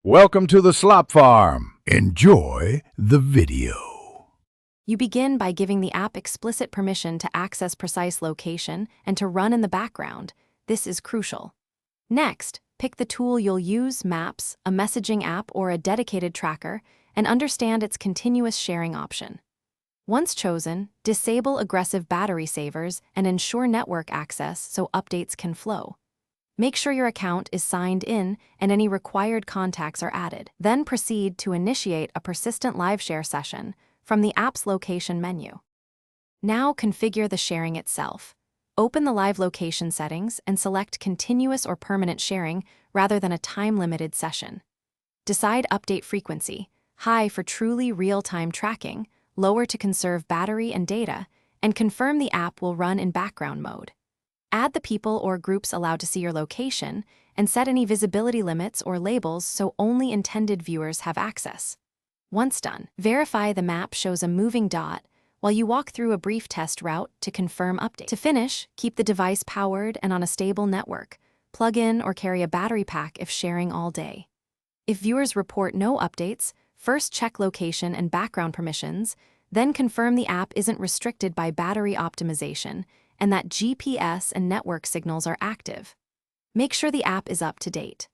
Welcome to the Slop Farm. Enjoy the video. You begin by giving the app explicit permission to access precise location and to run in the background. This is crucial. Next, pick the tool you'll use, Maps, a messaging app, or a dedicated tracker, and understand its continuous sharing option. Once chosen, disable aggressive battery savers and ensure network access so updates can flow. Make sure your account is signed in and any required contacts are added. Then proceed to initiate a persistent live share session from the app's location menu. Now configure the sharing itself. Open the live location settings and select continuous or permanent sharing rather than a time-limited session. Decide update frequency, high for truly real-time tracking, lower to conserve battery and data, and confirm the app will run in background mode. Add the people or groups allowed to see your location, and set any visibility limits or labels so only intended viewers have access. Once done, verify the map shows a moving dot while you walk through a brief test route to confirm update. To finish, keep the device powered and on a stable network. Plug in or carry a battery pack if sharing all day. If viewers report no updates, first check location and background permissions, then confirm the app isn't restricted by battery optimization and that GPS and network signals are active. Make sure the app is up to date.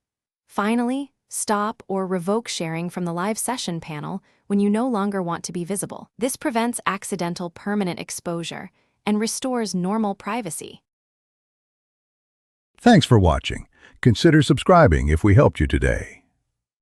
Finally, stop or revoke sharing from the live session panel when you no longer want to be visible. This prevents accidental permanent exposure and restores normal privacy. Thanks for watching. Consider subscribing if we helped you today.